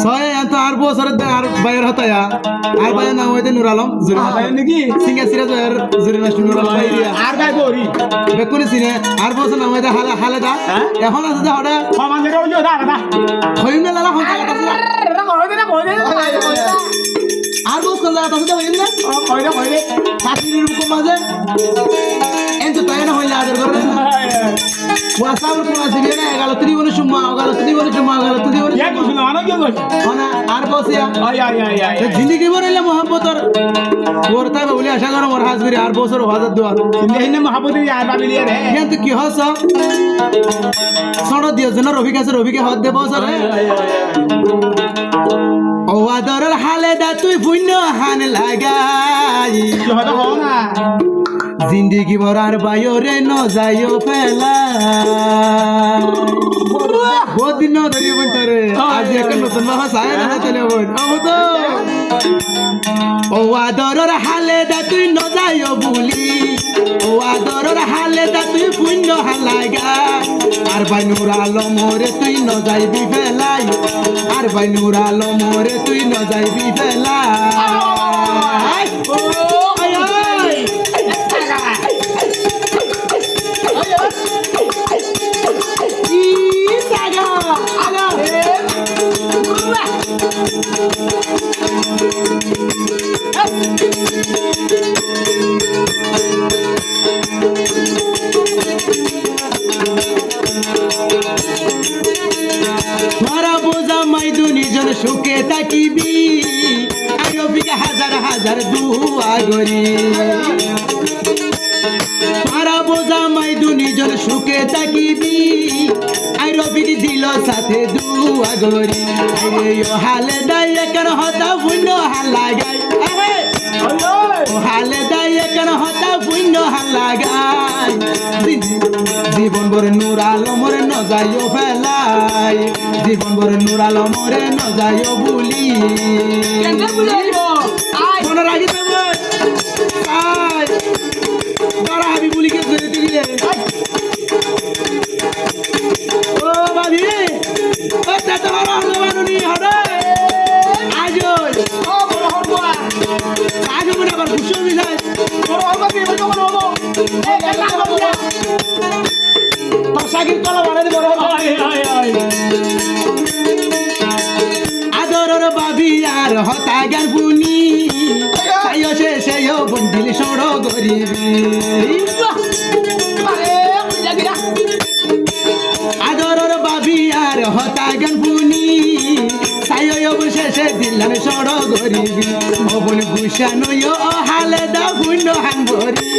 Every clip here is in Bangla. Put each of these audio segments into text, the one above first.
ছয় তো আর বছর আর বাইরের হতায়া আর বাইরের নাম হইতে নুর আলম জুরি নাকি সিঙ্গা সিরাজ এর জুরি নাস্তি নুর আলম বাইরিয়া আর গাই বরি বেকুনি সিনে আর বছর নাম হইতে হালেদা এখন আছে যে হড়া সমাজের ওই দা দা হইম না লালা হতা আছে আর বছর জায়গা আছে হইম না কই দে চাকরির রকম মাঝে এত তাই না হইলে আদর করে ওয়াসাব কোন আছে না এগালো তুই বলে সুম্মা এগালো তুই বলে সুম্মা এগালো তুই বলে ইয়া কইছ না কি কইছ না আর বসিয়া আই জিন্দগি বড়লে মোহাম্মতর ওরতা বলে আশা করো মোর হাজবেরি আর বছর হাজার দুয়ার ইন্দিহিনে মহাবতীর আর বাবিলিয়া রে কিন্তু কি হস সড় দিও জন রফিক আছে রফিকে হদ দে বছর ও আদরের হালে দা তুই পুণ্য হান লাগাই কি হতো হও না জিন্দগি বরার বায়রে ন যাইও ফেলা বহুত দিন ধরে বলতে আজ একটা নতুন ভাষা আয় না চলে বোন তো ও আদরের হালে দা তুই ন যাইও বুলি ও আদরের হালে দা তুই পুণ্য হালাগা আর ভাই নূর আলমরে তুই ন যাইবি ফেলাই আর ভাই নূর আলমরে তুই ন যাইবি ফেলাই মারা বোঝা মাইদু নিজন সুখে থাকিবি আরবিকে হাজার হাজার দুয়া গরি মারা বোঝা মাইদু নিজন সুখে থাকিবি আরবিক দিল সাথে দুয়া গরি আরে ও হালে দাই কেন হতা পুণ্য হালা গাই ও হালে দাই কেন হতা পুণ্য হালা গাই জীবন ভরে নূর আলমরে ন যাইও ফেলাই জীবন ভরে নূর আলমরে ন যাইও বুলি মনে রাখি দেব তারা হাবি বুলিকে ধরে দিলে ও বাবি ও তাতে হরা হলো মানুনি হরে আজ ও বড় হরবো আজ মনে আবার খুশি হবি যায় বড় হরবো কি বড় হরবো এই কেলা হরবো সাকিব কলা বানাই বড় হরবো আদরর বাবি আর হতা গার বুনি সাইও সে সেও বন্দিল সড়ো গরিবি আদরর বাবি আর হতা গান বুনি সাইও অবশেষে দিলাম সড়ো গরিবি মবন গুশানয় হালে দা পুণ্য হাঙ্গরি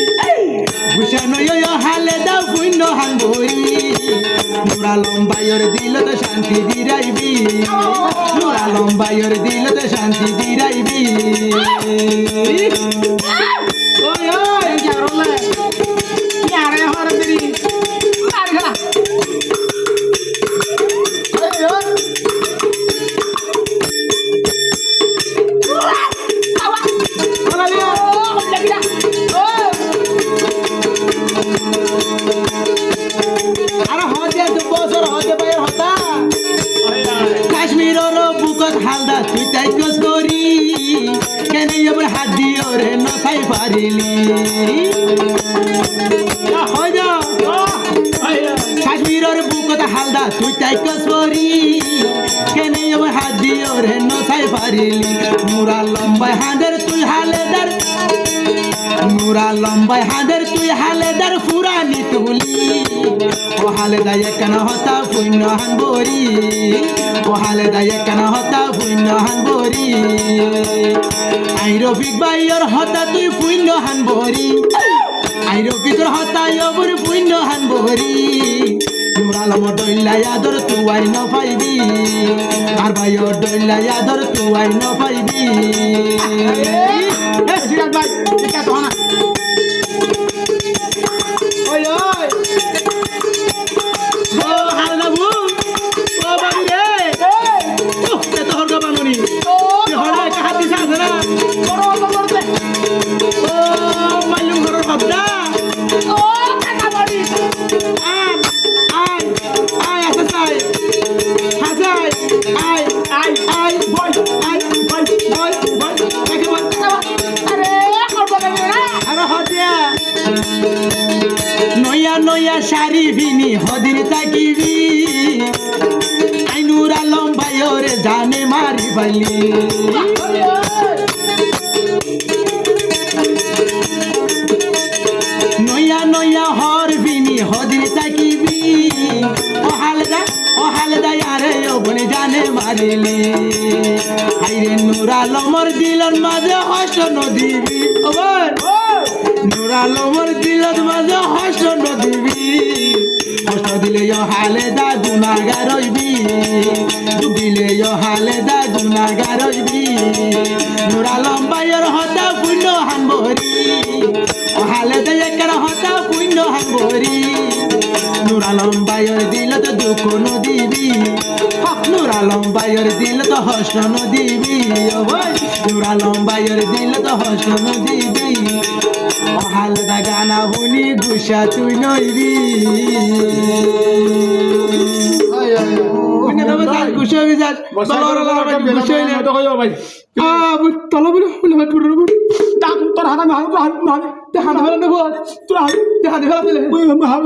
গুশানয় হালে দা পুণ্য হাঙ্গরি নুরা লম্বাইর দিল তো শান্তি দিরাইবি নুরা লম্বাইর দিল তো শান্তি দিরাইবি ওই ওই জারলে ইয়ারে হরে দিরি মার খেলা কাশ্মীরের বুকত হালদা তুই তাই কস করি কেন এবার হাত দিও রে নসাই পারিলি কাশ্মীরের বুকত হালদা তুই তাই কস করি কেন এবার হাত দিও রে নসাই পারিলি নুরা লম্বাই হাঁদের তুই হালেদার নুরা লম্বাই হাঁদের তুই হালেদার ফুরানি তুলি ও হালেদা কেন হতা পুণ্য হানবরি ও হালেদা কেন হতা পুণ্য হানবরি আই রফিক ভাইয়ের হতা তুই পুণ্য হানবরি আই রফিকর হতা অবর পুণ্য হানবরি নুর আলম ডইলা আদর তুই ন পাইবি আর ভাইয়ের ডইলা আদর তুই ন পাইবি সিরাজ ভাই ঠিক আছে না ওই ওই ও হালদা বু ও বাবি রে ও এত হরগা বানুনি ও হড়া একটা হাত দিছে আছে না বড় বড় ও মাইলুম ঘরের বাবদা ও কাকা বাড়ি আয় আয় আয় আসা সাই হাসাই আয় আয় শাড়ি ভিনি হদির তাকিবি আইনুর আলম ভাইরে জানে মারি বালি নয়া নয়া হর ভিনি হদির তাকিবি ও হালদা আরে ও বনে জানে মারিলি আইরে নূর আলমর দিলন মাঝে হস্ত নদীবি ও বোন নূর আলমর দিলন মাঝে হস্ত নদীবি হস্ত দিলে হালেদা গুনাগার হইবি ডুবিলে হালেদা গুনাগার হইবি নূর আলম ভাইয়ের হতা পুণ্য হানবরি ও হালেদা একার হতা পুণ্য হানবরি নূর আলম ভাইয়ের দিল তো দুঃখ নদীবি নূর আলম ভাইয়ের দিল তো হস্ত নদীবি ও ভাই নূর আলম ভাইয়ের দিল তো হস্ত নদীবি ও হালেদা গানা শুনি গুসা তুই নইবি গুসা বিজাস তলা বলে তোর হাত আমি হাত হাত ফেলা নেব তোর হাত হাত ফেলা দিলে হাত